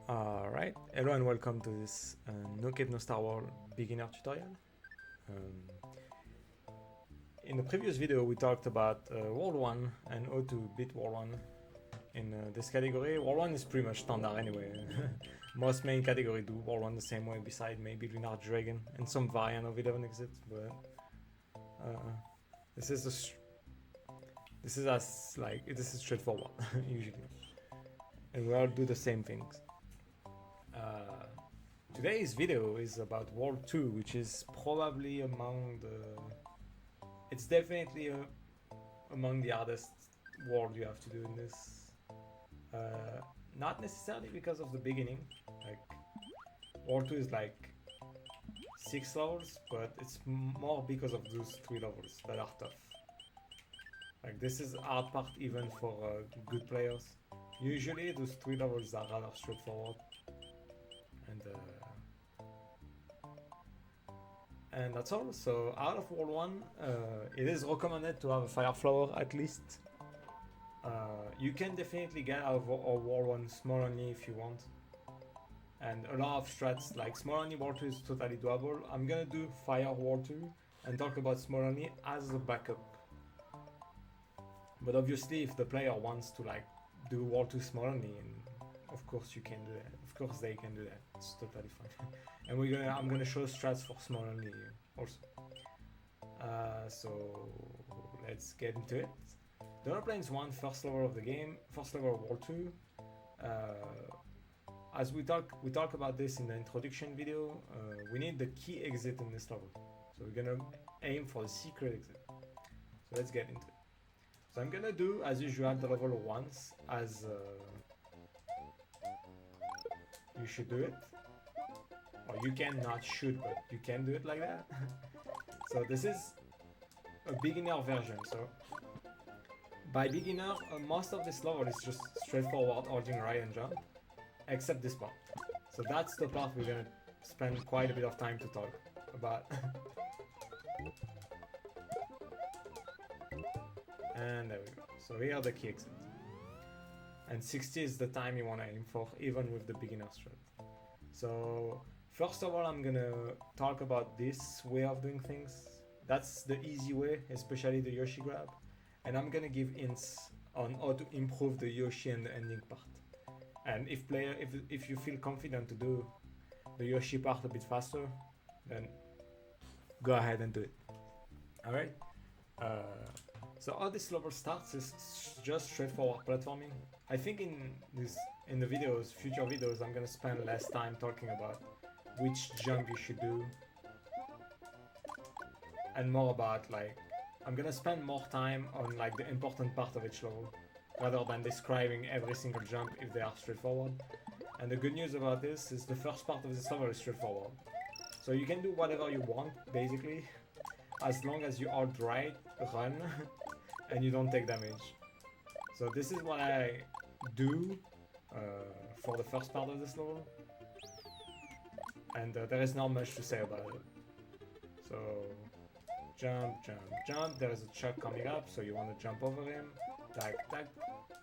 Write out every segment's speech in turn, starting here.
Alright, hello and welcome to this No Cape No Starworld beginner tutorial. Um, in the previous video we talked about World 1 and how to beat World 1 in this category. World 1 is pretty much standard anyway. Most main category do World 1 the same way, beside maybe Lunar Dragon and some variant of 11 exits, but this is this is straightforward usually, and we all do the same things. Today's video is about World 2, which is probably among the... It's definitely among the hardest world you have to do in this. Not necessarily because of the beginning. Like, World 2 is like 6 levels, but it's more because of those 3 levels that are tough. Like, this is hard part even for good players. Usually those 3 levels are rather straightforward. And that's all. So out of World 1, it is recommended to have a Fire Flower at least. You can definitely get out of World 1 Small Only if you want. And a lot of strats like Small Only World 2 is totally doable. I'm gonna do Fire World 2 and talk about Small Only as a backup. But obviously if the player wants to like do World 2 Small Only, and of course you can do that. Of course they can do that. It's totally fine. And I'm gonna show strats for Small Only also. So let's get into it. Donor Plains 1, first level of the game, first level of World 2. As we talk about this in the introduction video, we need the key exit in this level. So we're gonna aim for the secret exit. So let's get into it. So I'm gonna do, as usual, the level once, as you should do it. Or you can not should, but you can do it like that. So this is a beginner version. So by beginner, most of this level is just straightforward holding right and jump, except this part. So that's the part we're gonna spend quite a bit of time to talk about. And there we go. So here are the key exits. And 60 is the time you want to aim for, even with the beginner strat. So first of all, I'm gonna talk about this way of doing things. That's the easy way, especially the Yoshi grab. And I'm gonna give hints on how to improve the Yoshi and the ending part. And if you feel confident to do the Yoshi part a bit faster, then go ahead and do it. Alright? So how this level starts is just straightforward platforming. I think in the videos, future videos, I'm gonna spend less time talking about which jump you should do, and more about like, I'm gonna spend more time on like the important part of each level, rather than describing every single jump if they are straightforward. And the good news about this is the first part of this level is straightforward. So you can do whatever you want, basically, as long as you hold right, run, and you don't take damage. So this is what I do for the first part of this level. And there is not much to say about it. So jump, jump, jump. There is a Chuck coming up, so you want to jump over him. Tack, tack,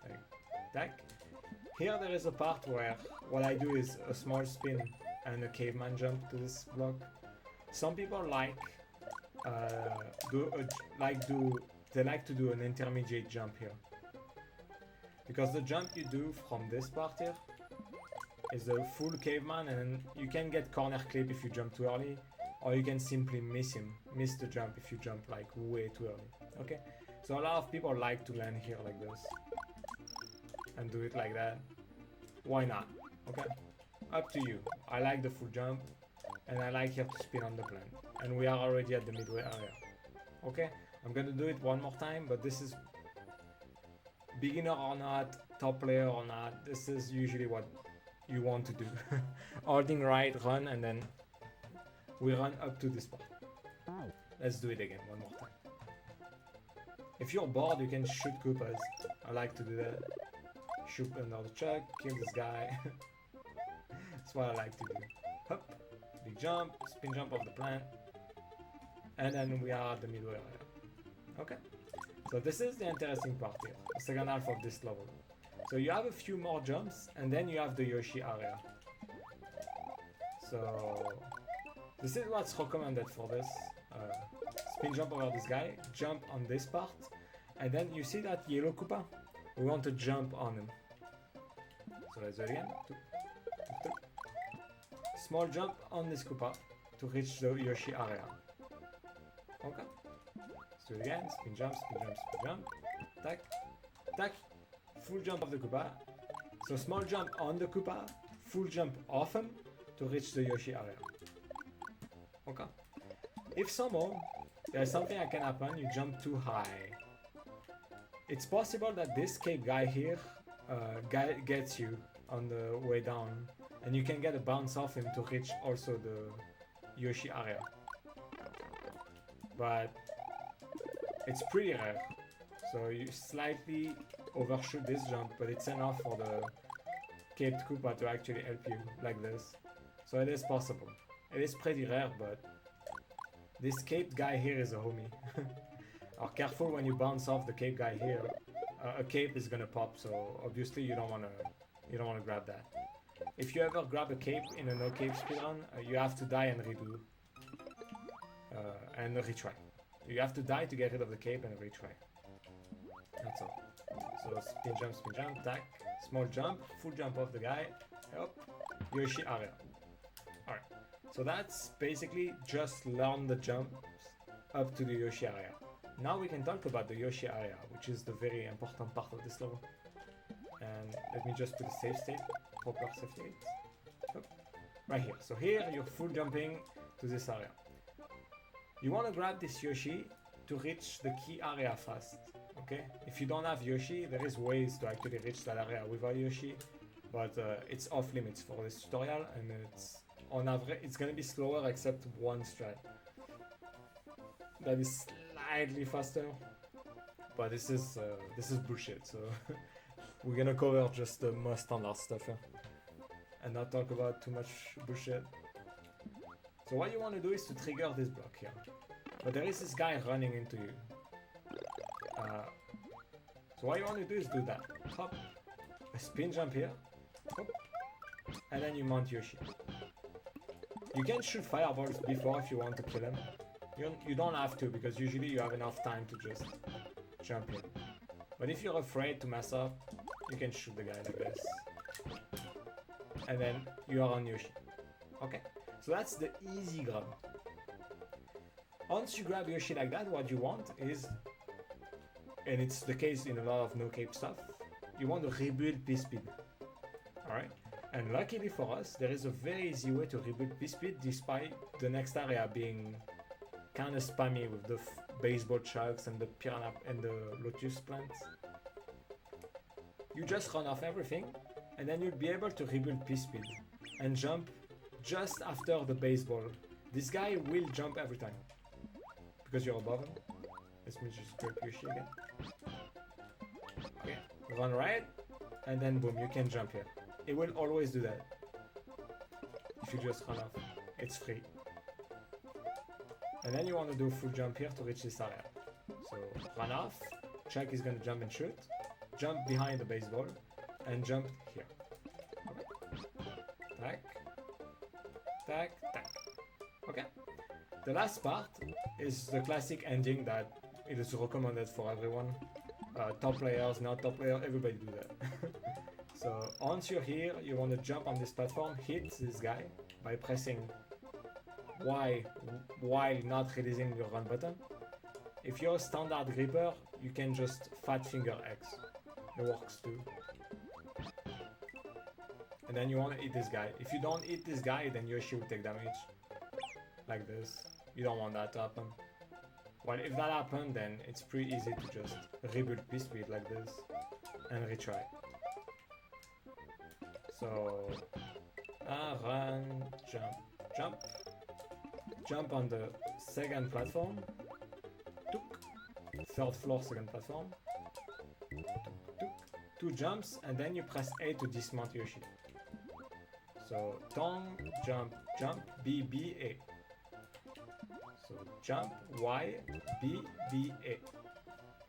tack, tack. Here there is a part where what I do is a small spin and a caveman jump to this block. Some people like they like to do an intermediate jump here, because the jump you do from this part here is a full caveman, and then you can get corner clip if you jump too early, or you can simply miss the jump if you jump like way too early. Okay, so a lot of people like to land here like this and do it like that. Why not? Okay, up to you. I like the full jump, and I like here to spin on the plant, and we are already at the midway area. Okay, I'm gonna do it one more time, but this is beginner or not, top player or not, this is usually what you want to do. Holding right, run, and then we run up to this part. Let's do it again one more time. If you're bored, you can shoot Koopas. I like to do that. Shoot another Chuck, kill this guy. That's what I like to do. Hop, big jump, spin jump off the plant, and then we are at the midway area. Okay, so this is the interesting part here, the second half of this level. So you have a few more jumps, and then you have the Yoshi area. So this is what's recommended for this. Spin jump over this guy, jump on this part, and then you see that yellow Koopa? We want to jump on him. So let's do it again. Small jump on this Koopa to reach the Yoshi area. Okay. Let's do it again. Spin jump, spin jump, spin jump. Tack, tack. Full jump of the Koopa. So small jump on the Koopa, full jump off him to reach the Yoshi area. Okay. If somehow there's something that can happen, you jump too high. It's possible that this cape guy here gets you on the way down, and you can get a bounce off him to reach also the Yoshi area. But it's pretty rare. So you slightly overshoot this jump, but it's enough for the caped Koopa to actually help you like this. So it is possible. It is pretty rare, but this caped guy here is a homie. Or careful when you bounce off the cape guy here. A cape is gonna pop, so obviously you don't wanna grab that. If you ever grab a cape in a no cape speedrun, you have to die and redo and retry. You have to die to get rid of the cape and retry. That's all. So spin jump, tack, small jump, full jump off the guy, up, Yoshi area. Alright, so that's basically just learn the jumps up to the Yoshi area. Now we can talk about the Yoshi area, which is the very important part of this level. And let me just put a safe state, proper safe state. Oh, right here. So here you're full jumping to this area. You want to grab this Yoshi to reach the key area fast. Okay? If you don't have Yoshi, there is ways to actually reach that area without Yoshi, but it's off limits for this tutorial, and it's on average it's gonna be slower except one strat. That is slightly faster, but this is bullshit. So we're gonna cover just the most standard stuff here, and not talk about too much bullshit. So what you want to do is to trigger this block here, but there is this guy running into you. So what you want to do is do that. Hop, a spin jump here, hop, and then you mount Yoshi. You can shoot fireballs before if you want to kill him. You don't have to, because usually you have enough time to just jump in. But if you're afraid to mess up, you can shoot the guy like this. And then you are on Yoshi. Okay? So that's the easy grab. Once you grab Yoshi like that, what you want is, and it's the case in a lot of no-cape stuff, you want to rebuild P-Speed. Alright? And luckily for us, there is a very easy way to rebuild P-Speed despite the next area being kind of spammy with the baseball chucks and the piranha and the lotus plants. You just run off everything, and then you'll be able to rebuild P-Speed and jump just after the baseball. This guy will jump every time because you're above him. Let me just grab Yoshi again. Okay, run right, and then boom, you can jump here. It will always do that if you just run off. It's free. And then you want to do a full jump here to reach this area. So run off, Chuck is going to jump and shoot, jump behind the baseball, and jump here. Okay. Tack, tack, tack. Okay. The last part is the classic ending that it is recommended for everyone. Top players, not top players, everybody do that. So once you're here, you want to jump on this platform, hit this guy by pressing Y while not releasing your run button. If you're a standard gripper, you can just fat finger X. It works too. And then you want to hit this guy. If you don't hit this guy, then Yoshi will take damage. Like this. You don't want that to happen. Well, if that happened, then it's pretty easy to just rebuild P-Speed like this and retry. So, run, jump, jump. Jump on the second platform. Took. Third floor, second platform. Took. Two jumps, and then you press A to dismount Yoshi. So, tongue, jump, jump, B, B, A. So, jump, Y, B, B, A.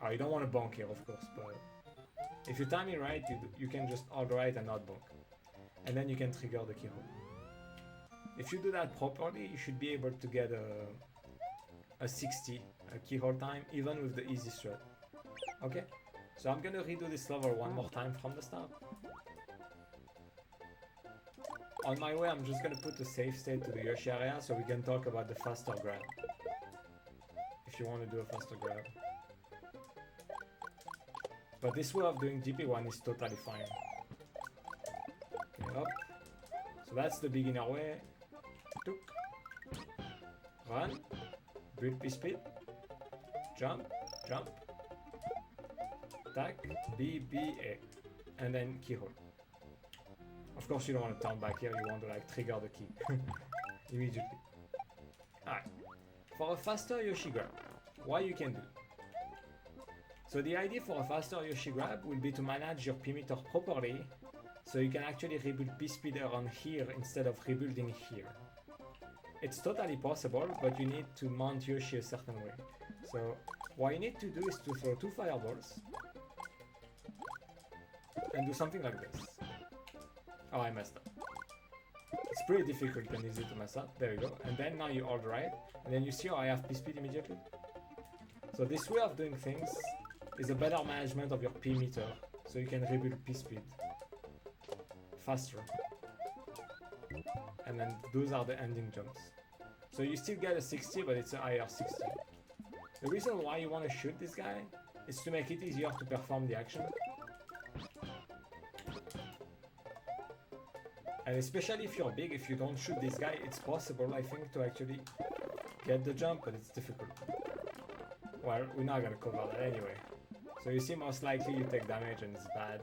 Oh, you don't want to bonk here, of course, but If you time it right, you can just hold right and not bonk. And then you can trigger the keyhole. If you do that properly, you should be able to get a 60 keyhole time, even with the easy strat. Okay? So I'm gonna redo this level one more time from the start. On my way, I'm just gonna put the save state to the Yoshi area so we can talk about the faster grab. If you want to do a faster grab. But this way of doing GP1 is totally fine. Okay, up. So that's the beginner way. Took. Run. Build P-speed. Jump. Jump. Attack. B, B, A. And then keyhole. Of course you don't want to turn back here, you want to like trigger the key immediately. Alright. For a faster Yoshi grab, what you can do. So the idea for a faster Yoshi grab will be to manage your P-meter properly, so you can actually rebuild P-speed around here instead of rebuilding here. It's totally possible, but you need to mount Yoshi a certain way. So what you need to do is to throw 2 fireballs and do something like this. Oh, I messed up. It's pretty difficult and easy to mess up. There you go. And then now you hold right, and then you see how I have P-speed immediately. So this way of doing things is a better management of your P-meter, so you can rebuild P-speed faster. And then those are the ending jumps. So you still get a 60, but it's a higher 60. The reason why you want to shoot this guy is to make it easier to perform the action. And especially if you're big, if you don't shoot this guy, it's possible, I think, to actually get the jump, but it's difficult. Well, we're not gonna cover that anyway. So you see, most likely you take damage and it's bad.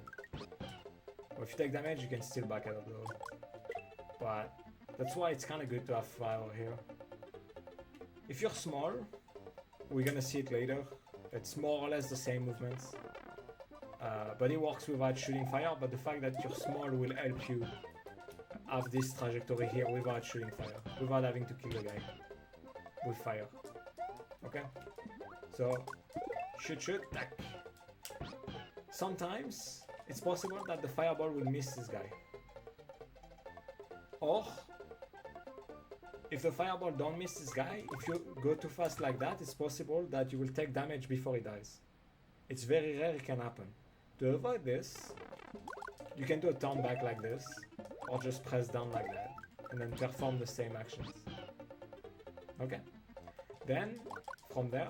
Or if you take damage, you can still back out though. But that's why it's kind of good to have fire here. If you're small, we're gonna see it later. It's more or less the same movements. But it works without shooting fire, but the fact that you're small will help you have this trajectory here without shooting fire, without having to kill the guy with fire. Okay? So, shoot, tack. Sometimes, it's possible that the fireball will miss this guy. Or, if the fireball don't miss this guy, if you go too fast like that, it's possible that you will take damage before he dies. It's very rare it can happen. To avoid this, you can do a turn back like this, or just press down like that, and then perform the same actions. Okay? Then, from there,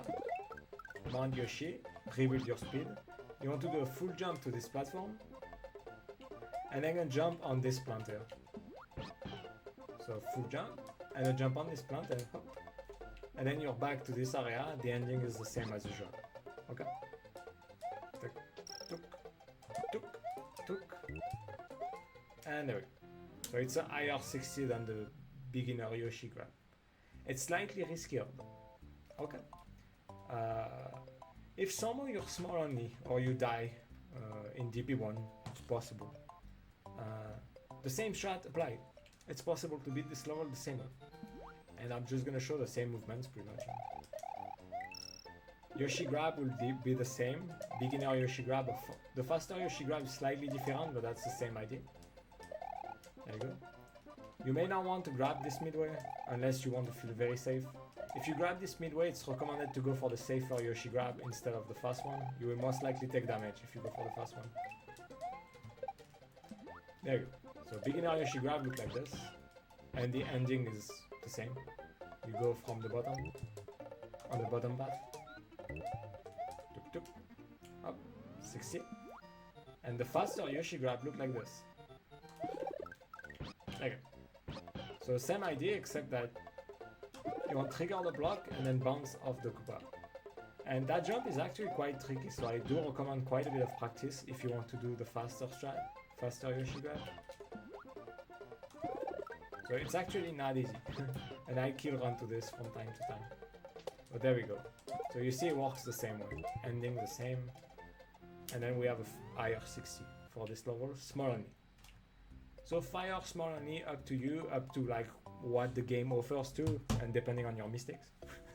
mount Yoshi, rebuild your speed. You want to do a full jump to this platform, and then jump on this plant here. So full jump, and a jump on this plant, and hop. And then you're back to this area, the ending is the same as usual. Okay? Tuk, tuk, tuk, tuk. And there we go. So it's a higher 60 than the beginner Yoshi grab. It's slightly riskier though. Okay. If somehow you're small only, or you die in DP1, it's possible. The same strat applied. It's possible to beat this level the same way. And I'm just gonna show the same movements pretty much. Yoshi grab will be the same. Beginner Yoshi grab, the faster Yoshi grab is slightly different, but that's the same idea. There you go. You may not want to grab this midway, unless you want to feel very safe. If you grab this midway, it's recommended to go for the safer Yoshi grab instead of the fast one. You will most likely take damage if you go for the fast one. There you go. So beginner Yoshi grab look like this, and the ending is the same. You go from the bottom, on the bottom path. Tuk tuk. Up. 60. And the faster Yoshi grab look like this. Okay. So same idea, except that you want to trigger the block and then bounce off the Koopa. And that jump is actually quite tricky, so I do recommend quite a bit of practice if you want to do the faster strat, faster Yoshi grab. So it's actually not easy, and I kill run to this from time to time. But there we go. So you see it works the same way, ending the same. And then we have a higher 60 for this level, small only. So fire small only, up to you, up to like what the game offers to, and depending on your mistakes.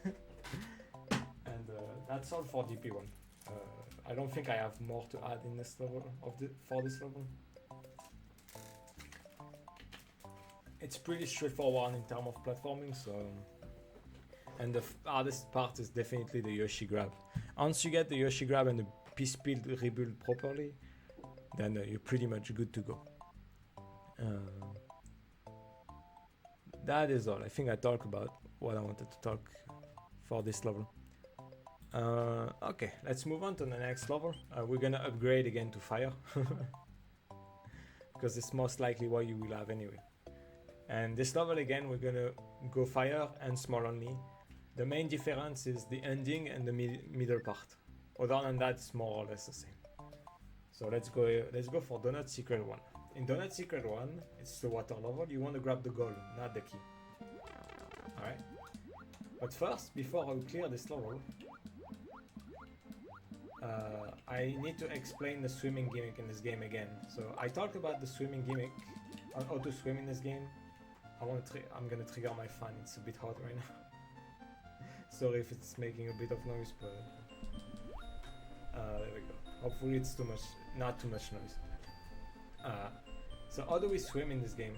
And that's all for DP1. I don't think I have more to add in this level for this level. It's pretty straightforward in terms of platforming, so and the hardest part is definitely the Yoshi grab. Once you get the Yoshi grab and the piece build rebuild properly, then you're pretty much good to go. That is all. I think I talked about what I wanted to talk for this level. Okay, let's move on to the next level. We're gonna upgrade again to fire because it's most likely what you will have anyway. And this level again, we're gonna go fire and small only. The main difference is the ending and the middle part. Other than that, it's more or less the same. So let's go for Donut Secret 1. In Donut Secret 1, it's the water level. You want to grab the goal, not the key. Alright? But first, before I clear this level, I need to explain the swimming gimmick in this game again. So I talked about the swimming gimmick on how to swim in this game. I'm gonna trigger my fan. It's a bit hot right now. Sorry if it's making a bit of noise, but there we go. Hopefully it's not too much noise. So how do we swim in this game?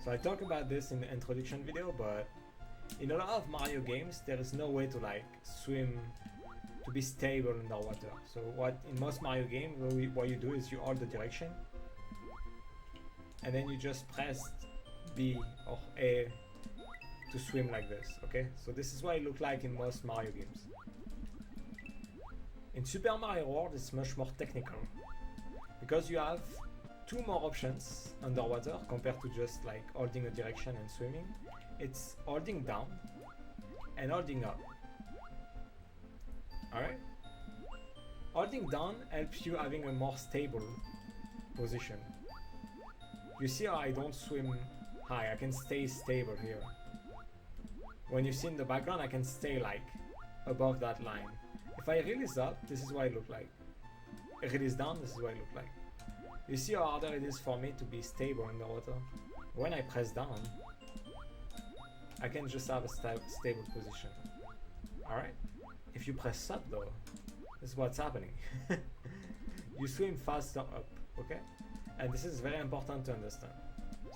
So I talked about this in the introduction video, but in a lot of Mario games, there is no way to like swim to be stable underwater. So in most Mario games, what you do is you hold the direction, and then you just press B or A to swim like this. Okay, so this is what it looks like in most Mario games. In Super Mario World, it's much more technical because you have two more options underwater compared to just like holding a direction and swimming. It's holding down and holding up. Alright? Holding down helps you having a more stable position. You see how I don't swim high, I can stay stable here. When you see in the background, I can stay like above that line. If I release up, this is what it looks like. Release down, this is what it looks like. You see how harder it is for me to be stable in the water? When I press down, I can just have a stable position. Alright? If you press up though, this is what's happening. You swim faster up, okay? And this is very important to understand.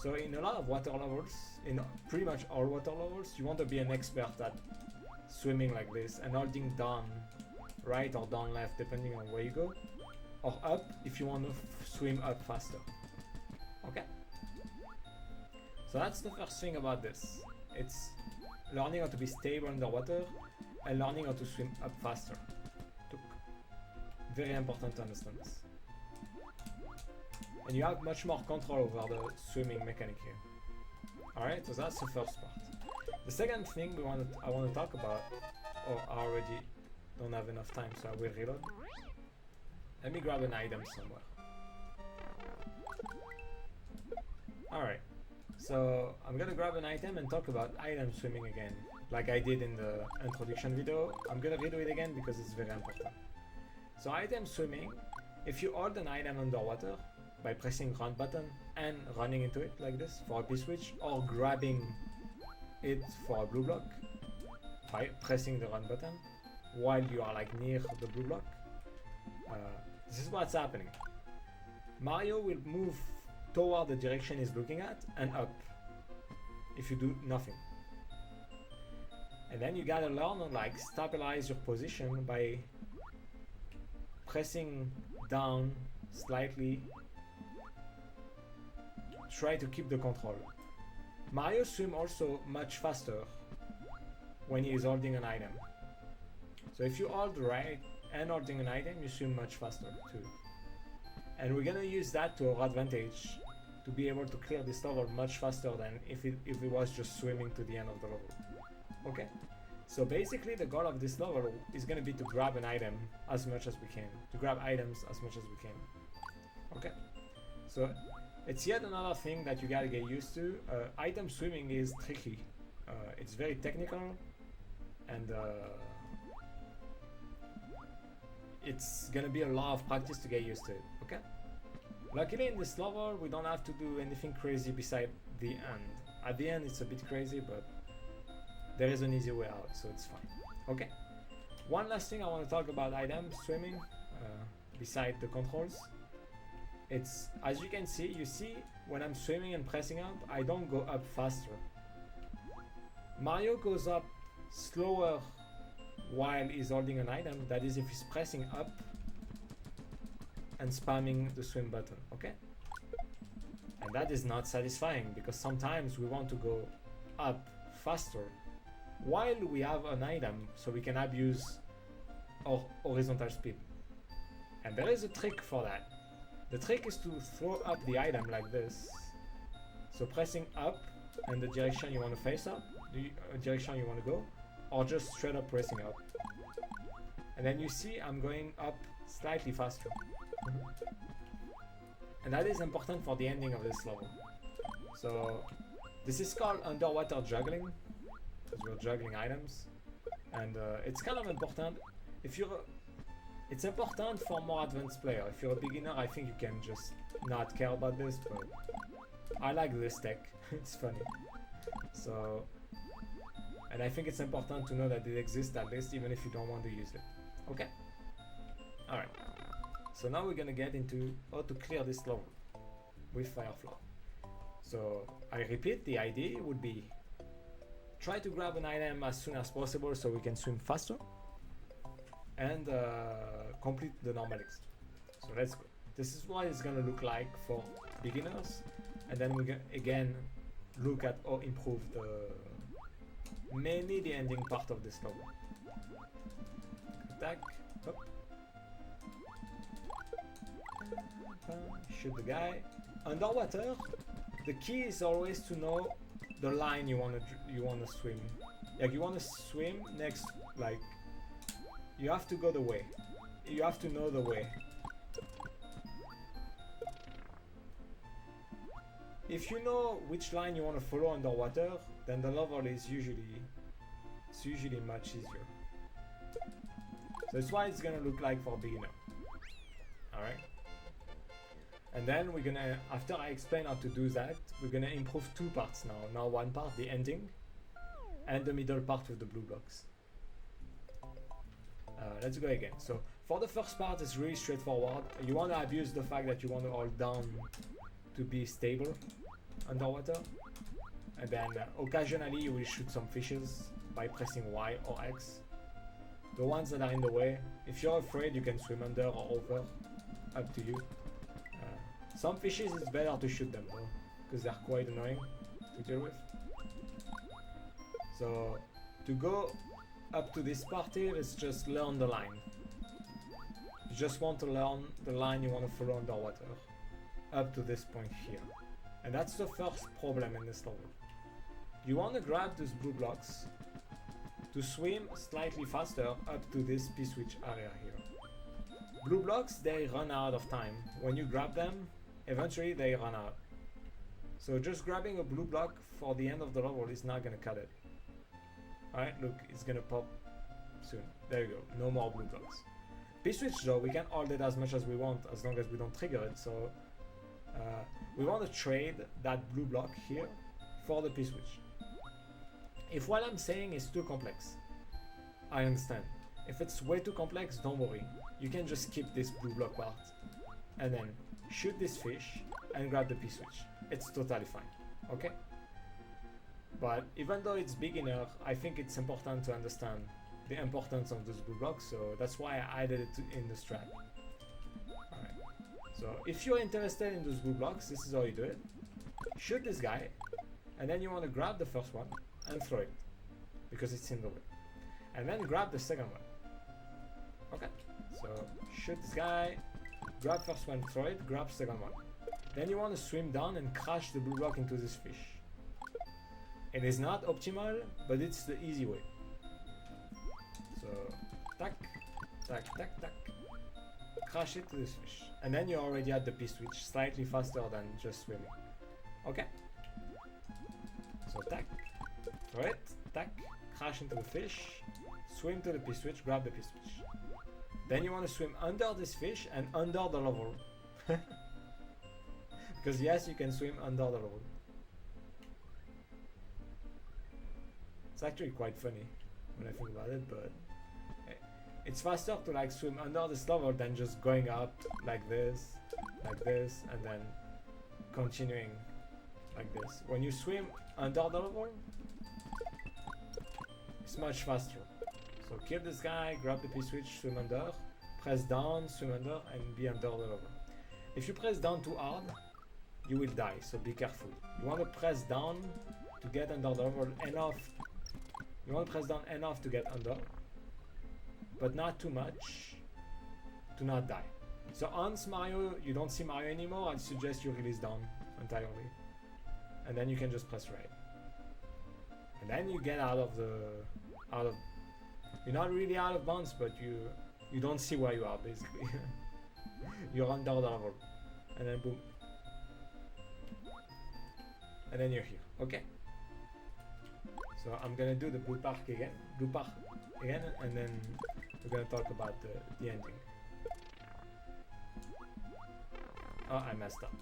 So in a lot of water levels, in pretty much all water levels, you want to be an expert at swimming like this and holding down right or down left depending on where you go, or up if you want to swim up faster. Okay? So that's the first thing about this. It's learning how to be stable underwater and learning how to swim up faster. Very important to understand this. And you have much more control over the swimming mechanic here. Alright, so that's the first part. The second thing I want to talk about, I already don't have enough time, so I will reload. Let me grab an item somewhere. Alright, so I'm gonna grab an item and talk about item swimming again. Like I did in the introduction video, I'm gonna redo it again because it's very important. So item swimming, if you hold an item underwater by pressing run button and running into it like this for a P-switch, or grabbing it for a blue block by pressing the run button while you are like near the blue block, this is what's happening. Mario will move toward the direction he's looking at and up if you do nothing. And then you gotta learn to like stabilize your position by pressing down slightly. Try to keep the control. Mario swims also much faster when he is holding an item. So if you hold right and holding an item, you swim much faster too. And we're gonna use that to our advantage to be able to clear this level much faster than if it was just swimming to the end of the level. Okay? So basically the goal of this level is gonna be to grab an item as much as we can. To grab items as much as we can. Okay? So it's yet another thing that you gotta get used to. Item swimming is tricky. It's very technical and it's gonna be a lot of practice to get used to it, okay? Luckily in this level we don't have to do anything crazy beside the end. At the end it's a bit crazy, but there is an easy way out, so it's fine. Okay. One last thing I want to talk about item swimming. beside the controls. It's, as you can see, when I'm swimming and pressing up, I don't go up faster. Mario goes up slower while he's holding an item, that is if he's pressing up and spamming the swim button, okay? And that is not satisfying because sometimes we want to go up faster while we have an item so we can abuse our horizontal speed. And there is a trick for that. The trick is to throw up the item like this. So pressing up and the direction you want to face up, the direction you want to go, or just straight up pressing up. And then you see I'm going up slightly faster. And that is important for the ending of this level. So this is called underwater juggling, because we're juggling items. And it's kind of important. It's important for more advanced player. If you're a beginner, I think you can just not care about this, but I like this tech. It's funny. So, and I think it's important to know that it exists at least, even if you don't want to use it. Okay? Alright. So now we're gonna get into how to clear this level with Firefly. So I repeat, the idea would be try to grab an item as soon as possible so we can swim faster and complete the normal exit. So let's go. This is what it's gonna look like for beginners, and then we're gonna again look at how improve mainly the ending part of this level. Attack, up. Shoot the guy. Underwater, the key is always to know the line you wanna swim. Like you wanna swim next, like you have to go the way. You have to know the way. If you know which line you want to follow underwater, then the level is usually much easier. So that's why it's gonna look like for beginner. Alright? And then we're gonna, after I explain how to do that, we're gonna improve two parts now. Now one part, the ending, and the middle part with the blue blocks. Let's go again. So for the first part, it's really straightforward. You want to abuse the fact that you want to hold down to be stable underwater, and then occasionally you will shoot some fishes by pressing Y or X. The ones that are in the way, if you're afraid, you can swim under or over, up to you. Some fishes it's better to shoot them though, because they're quite annoying to deal with. So to go up to this part here, is just learn the line. You just want to learn the line you want to follow underwater up to this point here. And that's the first problem in this level. You want to grab those blue blocks to swim slightly faster up to this P-switch area here. Blue blocks, they run out of time. When you grab them, eventually they run out. So just grabbing a blue block for the end of the level is not gonna cut it. Alright, look, it's gonna pop soon. There you go, no more blue blocks. P-switch though, we can hold it as much as we want as long as we don't trigger it, so we want to trade that blue block here for the P-switch. If what I'm saying is too complex, I understand. If it's way too complex, don't worry. You can just skip this blue block part and then shoot this fish and grab the P-switch. It's totally fine, okay? But even though it's beginner, I think it's important to understand the importance of those blue blocks, so that's why I added it in the strat. Alright. So if you're interested in those blue blocks, this is how you do it. Shoot this guy, and then you want to grab the first one and throw it, because it's in the way. And then grab the second one. Okay. So shoot this guy, grab first one, throw it, grab second one. Then you want to swim down and crash the blue block into this fish. It is not optimal, but it's the easy way. So, tack, tack, tack, tack. Crash it to this fish. And then you're already at the P-switch, slightly faster than just swimming. Okay? So, tack, throw it, tack, crash into the fish, swim to the P-switch, grab the P-switch. Then you want to swim under this fish and under the level. Because yes, you can swim under the level. It's actually quite funny when I think about it, but it's faster to like swim under this level than just going up like this, and then continuing like this. When you swim under the level, it's much faster. So kill this guy, grab the P-switch, swim under, press down, swim under, and be under the level. If you press down too hard, you will die, so be careful. You want to press down to get under the level enough. You want to press down enough to get under, but not too much to not die. So once Mario, you don't see Mario anymore, I'd suggest you release down entirely. And then you can just press right. And then you get out of, you're not really out of bounds, but you don't see where you are basically. You're under the level. And then boom. And then you're here, okay? So I'm gonna do the blue part again, and then we're gonna talk about the ending. Oh, I messed up.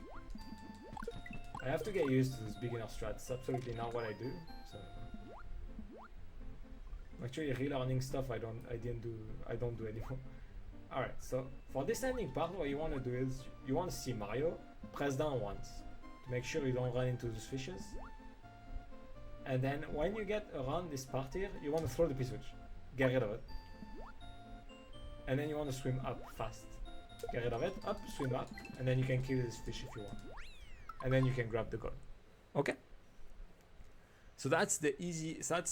I have to get used to this beginner strat. It's absolutely not what I do. So I'm actually relearning stuff I don't do anymore. Alright, so for this ending part, what you want to do is you want to see Mario press down once to make sure you don't run into those fishes. And then when you get around this part here, you want to throw the P-switch, get rid of it. And then you want to swim up fast. Get rid of it, up, swim up, and then you can kill this fish if you want. And then you can grab the gold. Okay? So that's the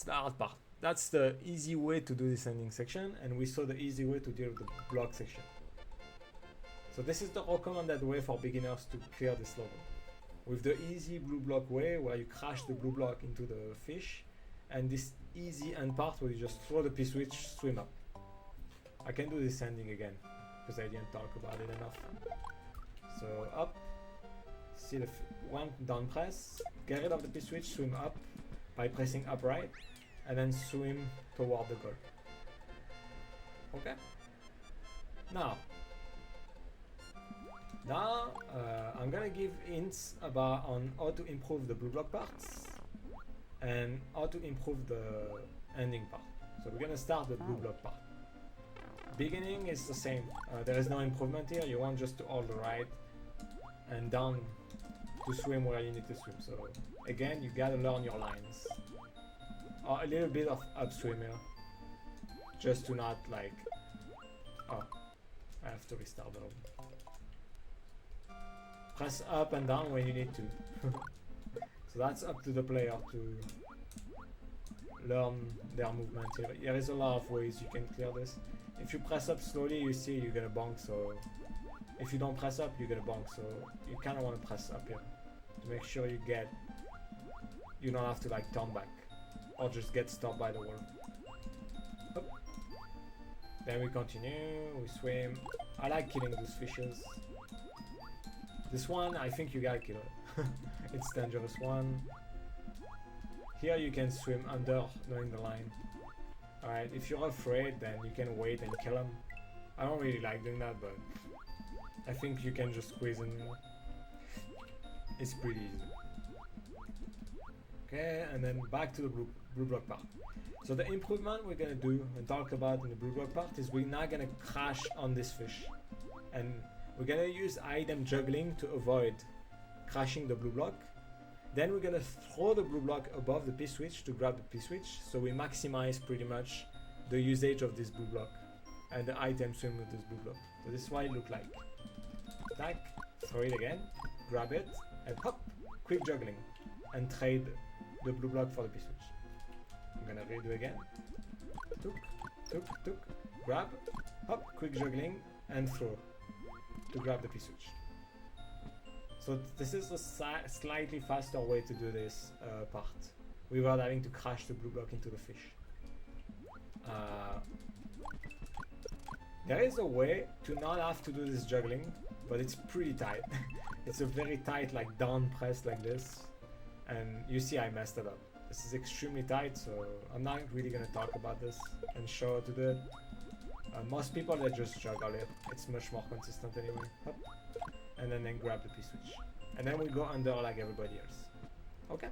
hard part. That's the easy way to do this ending section, and we saw the easy way to deal with the block section. So this is the recommended way for beginners to clear this level. With the easy blue block way, where you crash the blue block into the fish, and this easy end part where you just throw the P-switch, swim up. I can do this ending again, because I didn't talk about it enough. So up, see the one down press, get rid of the P-switch, swim up by pressing up right, and then swim toward the goal. Okay? Now I'm gonna give hints on how to improve the blue block parts and how to improve the ending part. So we're gonna start the blue block part. Beginning is the same. There is no improvement here. You want just to hold the right and down to swim where you need to swim. So again, you gotta learn your lines. A little bit of upswim here, just to not like. Oh, I have to restart the level. Press up and down when you need to. So that's up to the player to learn their movement here. There is a lot of ways you can clear this. If you press up slowly, you see you're gonna bonk. So if you don't press up, you're gonna bonk. So you kind of want to press up here to make sure you don't have to like turn back or just get stopped by the wall. Up. Then we continue, we swim. I like killing those fishes. This one, I think you gotta kill it. It's dangerous one. Here you can swim under, knowing the line. Alright, if you're afraid, then you can wait and kill him. I don't really like doing that, but I think you can just squeeze in. It's pretty easy. Okay, and then back to the blue block part. So the improvement we're gonna do and talk about in the blue block part is we're not gonna crash on this fish. And we're gonna use item juggling to avoid crashing the blue block. Then we're gonna throw the blue block above the P-switch to grab the P-switch, so we maximize pretty much the usage of this blue block and the item swim with this blue block. So this is what it looks like. Attack, throw it again, grab it, and hop, quick juggling, and trade the blue block for the P-switch. I'm gonna redo again. Took, took, took, grab, hop, quick juggling, and throw to grab the P-switch. So this is a slightly faster way to do this part without having to crash the blue block into the fish. There is a way to not have to do this juggling, but it's pretty tight. It's a very tight like down press like this, and you see I messed it up. This is extremely tight, so I'm not really gonna talk about this and show how to do it. Most people they just juggle it. It's much more consistent anyway. Hop. And then grab the P-switch. And then we go under like everybody else. Okay?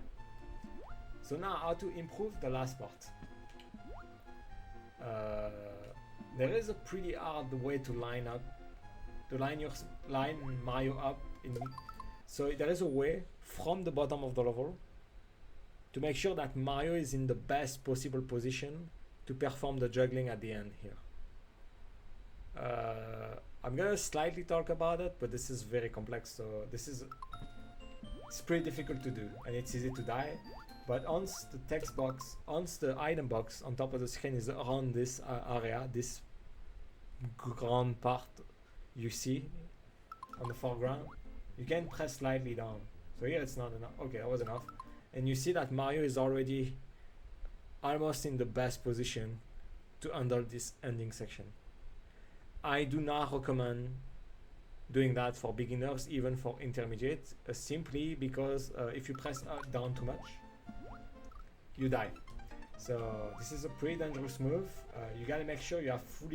So now how to improve the last part. there is a pretty hard way to line Mario up so there is a way from the bottom of the level to make sure that Mario is in the best possible position to perform the juggling at the end here. I'm gonna slightly talk about it, but this is very complex, so it's pretty difficult to do and it's easy to die. But once the text box, once the item box on top of the screen is around this area, this grand part you see on the foreground, you can press slightly down. So here it's not enough. Okay, that was enough. And you see that Mario is already almost in the best position to handle this ending section. I do not recommend doing that for beginners, even for intermediate, simply because if you press down too much, you die. So this is a pretty dangerous move. You gotta make sure you have full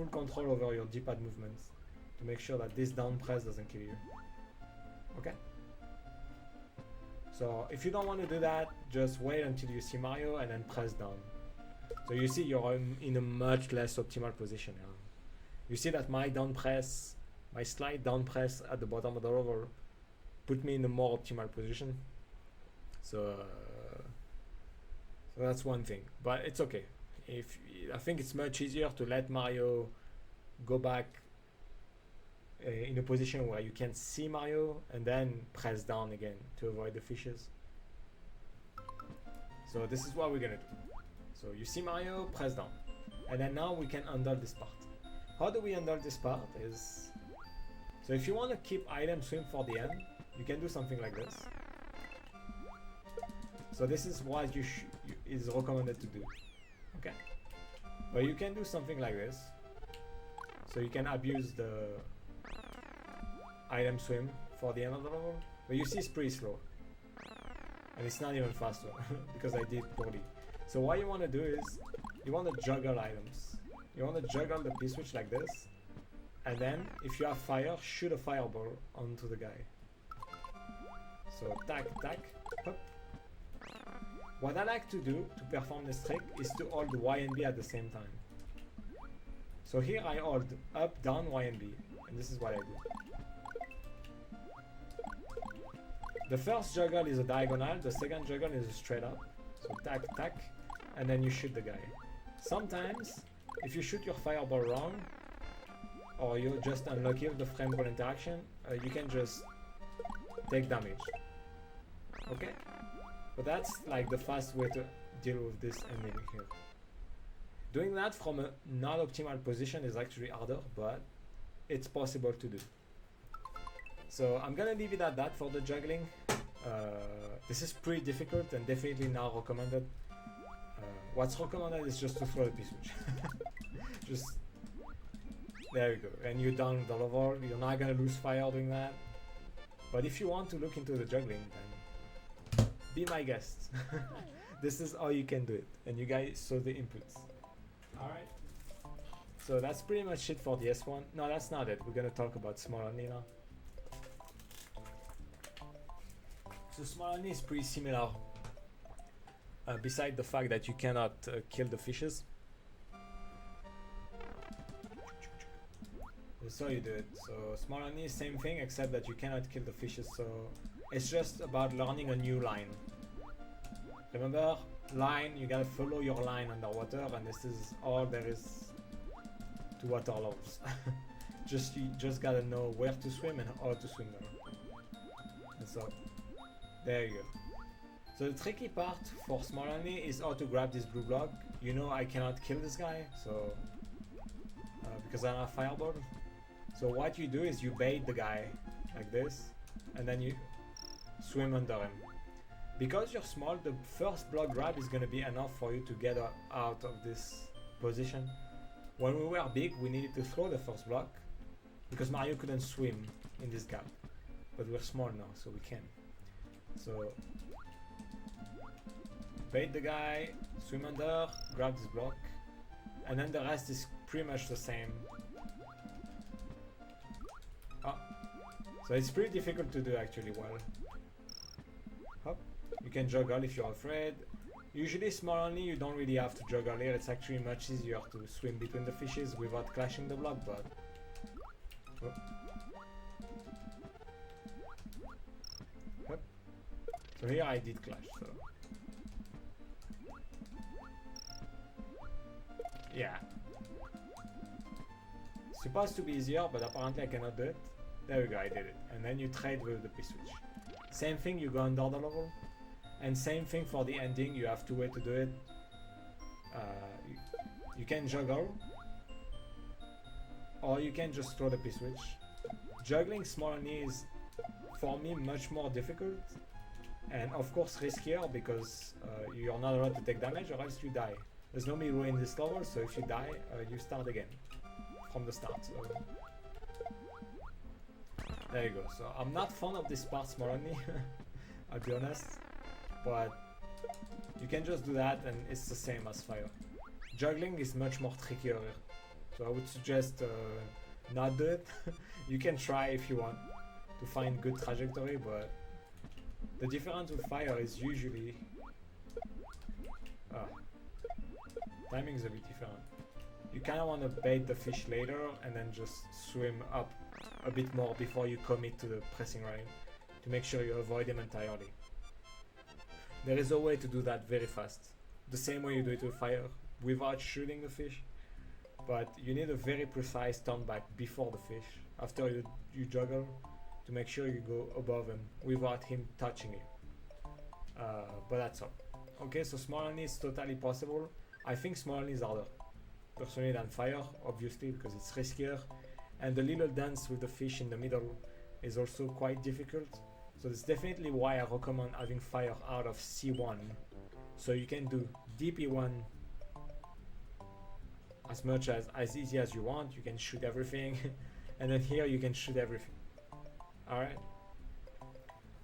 control over your D-pad movements to make sure that this down press doesn't kill you. Okay? So if you don't want to do that, just wait until you see Mario and then press down. So you see you're in a much less optimal position now. You see that my slight down press at the bottom of the level put me in a more optimal position. So that's one thing, but it's okay. I think it's much easier to let Mario go back in a position where you can see Mario and then press down again to avoid the fishes. So this is what we're gonna do. So you see Mario, press down, and then now we can handle this part. How do we handle this part is, so if you want to keep item swim for the end, you can do something like this. So this is what is recommended to do. Okay, but you can do something like this. So you can abuse the item swim for the end of the level, but you see it's pretty slow, and it's not even faster because I did poorly. So what you want to do is you want to juggle items. You want to juggle the P-switch like this, and then if you have fire, shoot a fireball onto the guy. So tack, tack, hop. What I like to do to perform this trick is to hold Y and B at the same time. So here I hold up, down, Y and B, and this is what I do. The first juggle is a diagonal, the second juggle is a straight up. So tack, tack, and then you shoot the guy. Sometimes, if you shoot your fireball wrong, or you're just unlucky with the frame ball interaction, you can just take damage. Okay? But that's like the fast way to deal with this ending here. Doing that from a not optimal position is actually harder, but it's possible to do. So I'm gonna leave it at that for the juggling. This is pretty difficult and definitely not recommended. What's recommended is just to throw the P-switch. Just there you go, and you're done with the level. You're not gonna lose fire doing that. But if you want to look into the juggling, then be my guest. This is how you can do it, and you guys saw the inputs. Alright, so that's pretty much it for the S1. No, that's not it. We're gonna talk about small only now. So small only is pretty similar, beside the fact that you cannot kill the fishes. That's how you do it. So small only is same thing, except that you cannot kill the fishes. So it's just about learning a new line. Remember, line, you gotta follow your line underwater, and this is all there is to water levels. You just gotta know where to swim and how to swim there. And so there you go. So the tricky part for small only is how to grab this blue block. You know I cannot kill this guy, so because I don't have fireball. So what you do is you bait the guy like this, and then you swim under him. Because you're small, the first block grab is gonna be enough for you to get out of this position. When we were big, we needed to throw the first block because Mario couldn't swim in this gap. But we're small now, so we can. So bait the guy, swim under, grab this block, and then the rest is pretty much the same. So it's pretty difficult to do actually well. Hop. You can juggle if you're afraid. Usually small only, you don't really have to juggle here. It's actually much easier to swim between the fishes without clashing the block, but... Oh. Yep. So here I did clash, so... Yeah. Supposed to be easier, but apparently I cannot do it. There we go, I did it. And then you trade with the P-switch. Same thing, you go under the level. And same thing for the ending, you have two ways to do it. You can juggle. Or you can just throw the P-switch. Juggling small only is, for me, much more difficult. And of course riskier, because you're not allowed to take damage or else you die. There's no mirror in this level, so if you die, you start again. From the start. So. There you go. So I'm not fond of this part small only, I'll be honest. But you can just do that and it's the same as fire. Juggling is much more trickier. So I would suggest not do it. You can try if you want to find good trajectory, but the difference with fire is usually timing is a bit different. You kind of want to bait the fish later and then just swim up a bit more before you commit to the pressing line to make sure you avoid him entirely. There is a way to do that very fast. The same way you do it with fire without shooting the fish, but you need a very precise turn back before the fish after you juggle to make sure you go above him without him touching you. But that's all. Okay, so small only is totally possible. I think small only is harder personally than fire, obviously, because it's riskier, and the little dance with the fish in the middle is also quite difficult. So that's definitely why I recommend having fire out of C1, so you can do DP1 as easy as you want. You can shoot everything and then here you can shoot everything. Alright,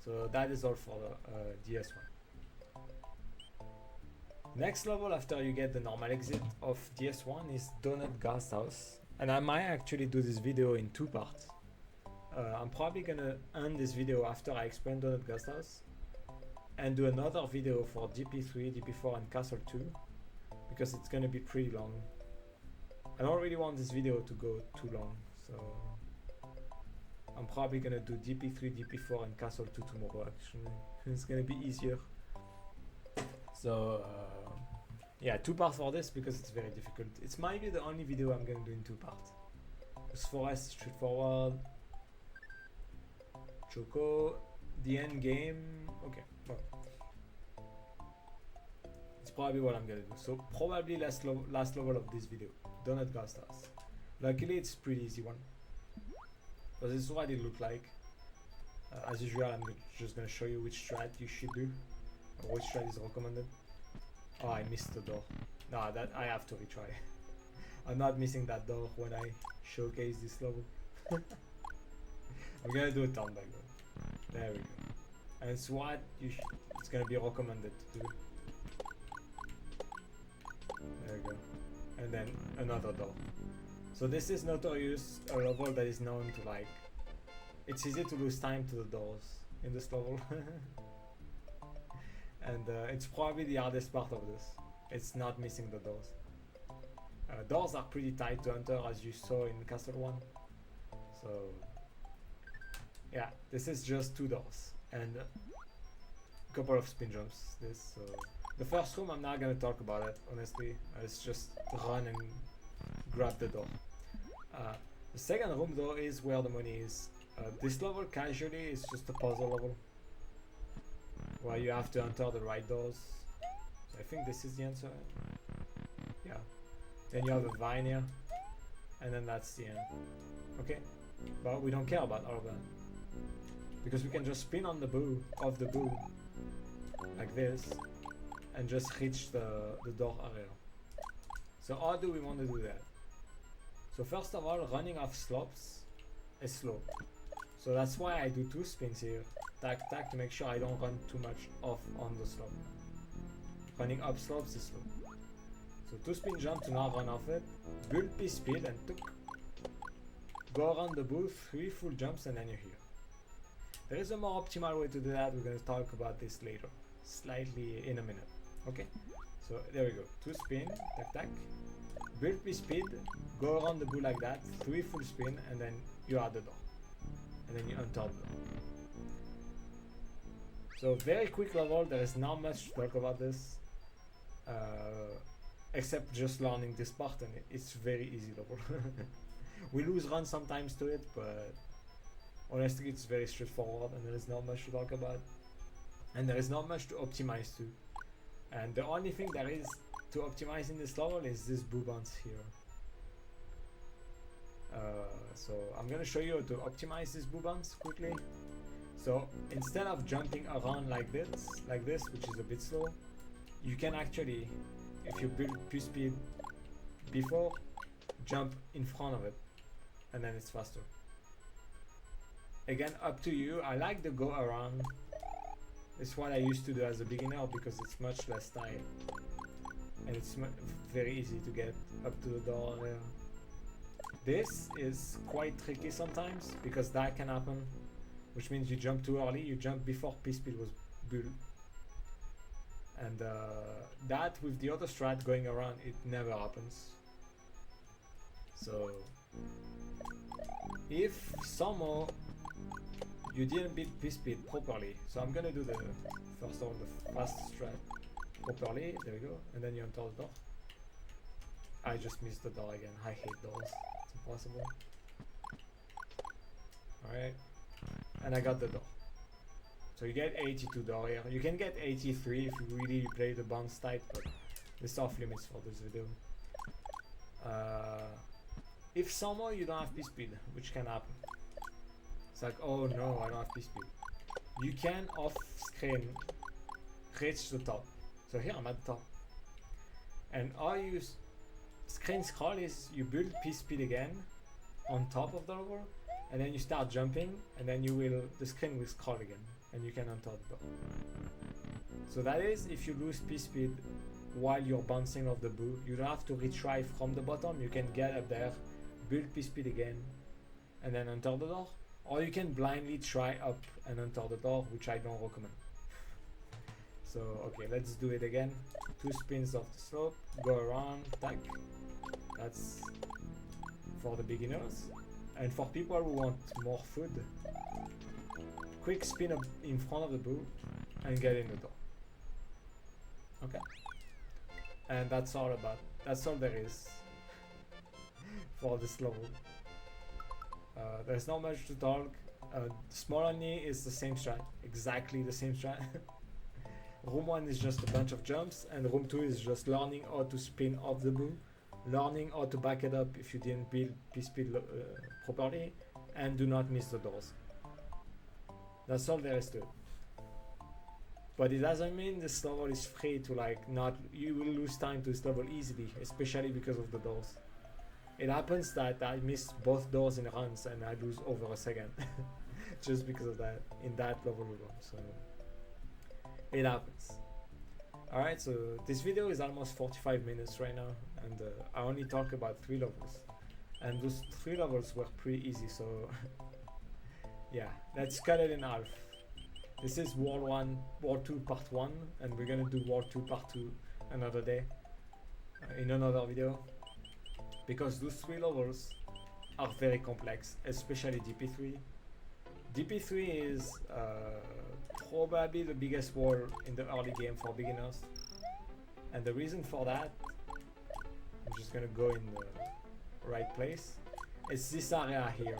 so that is all for the DS1. Next level after you get the normal exit of DS1 is Donut Gas House, and I might actually do this video in two parts. I'm probably gonna end this video after I explain Donut Gas House and do another video for DP3, DP4 and Castle 2 because it's gonna be pretty long. I don't really want this video to go too long, so I'm probably gonna do DP3, DP4 and Castle 2 tomorrow actually. It's gonna be easier. So yeah, two parts for this because it's very difficult. It's maybe the only video I'm gonna do in two parts. As Forest, straightforward. Choco, the end game. Okay, well, it's probably what I'm gonna do. So probably last level of this video, Donut Gas House. Luckily, it's pretty easy one. So this is what it looked like. As usual, I'm just gonna show you which strat you should do, or which strat is recommended. Oh, I missed the door. Nah, that I have to retry. I'm not missing that door when I showcase this level. I'm gonna do a turn back though. There we go. And SWAT, it's gonna be recommended to do. There we go. And then another door. So this is notorious, a level that is known to like... It's easy to lose time to the doors in this level. And it's probably the hardest part of this. It's not missing the doors. Doors are pretty tight to enter as you saw in Castle 1. So yeah, this is just two doors and a couple of spin jumps. So the first room I'm not gonna talk about it honestly. It's just run and grab the door. The second room though is where the money is. This level casually is just a puzzle level where you have to enter the right doors. So I think this is the answer. Yeah. Then you have a vine here, and then that's the end. Okay, but we don't care about all of that because we can just spin on the boo of the boo like this and just reach the door area. So how do we want to do that? So first of all, running off slopes is slow. So that's why I do two spins here. Tack, tack, to make sure I don't run too much off on the slope. Running up slopes is slow. So two spin jump to not run off it. Gulpy speed and tuk. Go around the booth, 3 full jumps and then you're here. There is a more optimal way to do that. We're going to talk about this later. Slightly in a minute. Okay, so there we go. 2 spin, tac tac. Build P speed, go around the boo like that, 3 full spin, and then you are at the door. And then you enter the door. So very quick level, there is not much to talk about this. Except just learning this part, and it's very easy level. We lose runs sometimes to it, but honestly it's very straightforward and there is not much to talk about. And there is not much to optimize to. And the only thing there is to optimize in this level is this boo bounce here. So I'm gonna show you how to optimize this boo bounce quickly. So instead of jumping around like this, which is a bit slow, you can actually, if you build P speed before, jump in front of it, and then it's faster. Again, up to you. I like the go around. It's what I used to do as a beginner because it's much less time and it's very easy to get up to the door there. This is quite tricky sometimes because that can happen, which means you jump too early, you jump before P speed was built. And that with the other strat going around, it never happens. So if somehow you didn't build P speed properly, so I'm gonna do the first one, the fast strat properly, there we go, and then you enter the door. I just missed the door again, I hate doors, it's impossible. Alright, and I got the door. So you get 82 door here. You can get 83 if you really play the bounce tight, but it's off limits for this video. If somehow you don't have P speed, which can happen, it's like, oh no, I don't have P speed. You can off screen reach the top. So here I'm at the top. And all you screen scroll is you build P speed again on top of the level, and then you start jumping, and then the screen will scroll again, and you can enter the door. So that is if you lose P speed while you're bouncing off the boo, you don't have to retry from the bottom, you can get up there, build P speed again, and then enter the door. Or you can blindly try up and enter the door, which I don't recommend. So okay, let's do it again. 2 spins off the slope, go around, tack. That's for the beginners. And for people who want more food, quick spin up in front of the boo and get in the door. Okay. And that's all there is for this level. There's not much to talk. Small only is the same strat, exactly the same strat. Room 1 is just a bunch of jumps, and room 2 is just learning how to spin off the boo, learning how to back it up if you didn't build P speed properly, and do not miss the doors. That's all there is to it. But it doesn't mean this level is free to you will lose time to this level easily, especially because of the doors. It happens that I miss both doors in runs and I lose over a second just because of that in that level alone. So it happens. Alright, so this video is almost 45 minutes right now, and I only talk about 3 levels, and those 3 levels were pretty easy, so yeah, let's cut it in half. This is World 2 Part 1, and we're gonna do World 2 Part 2 another day, in another video, because those 3 levels are very complex, especially DP3. DP3 is probably the biggest wall in the early game for beginners, and the reason for that, I'm just gonna go in the right place, is this area here.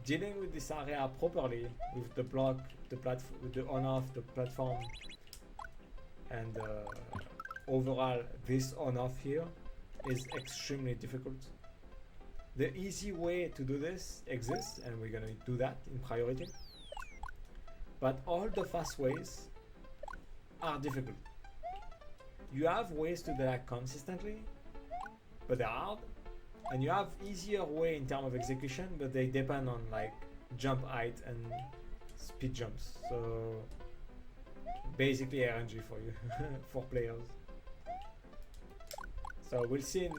Dealing with this area properly with the block, with the on-off, the platform, and overall this on-off here is extremely difficult. The easy way to do this exists, and we're gonna do that in priority. But all the fast ways are difficult. You have ways to do that consistently, but they're hard. And you have easier way in terms of execution, but they depend on jump height and speed jumps. So basically RNG for you, for players. So we'll see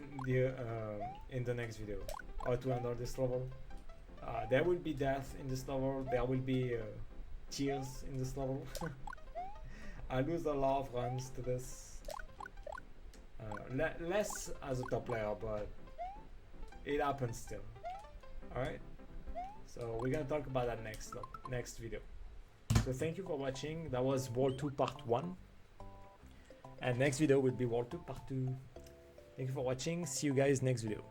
in the next video how to handle this level. There will be death in this level. There will be tears in this level. I lose a lot of runs to this. Less as a top player, but it happens still. Alright? So we're gonna talk about that next video. So thank you for watching. That was World 2 Part 1. And next video will be World 2 Part 2. Thank you for watching. See you guys next video.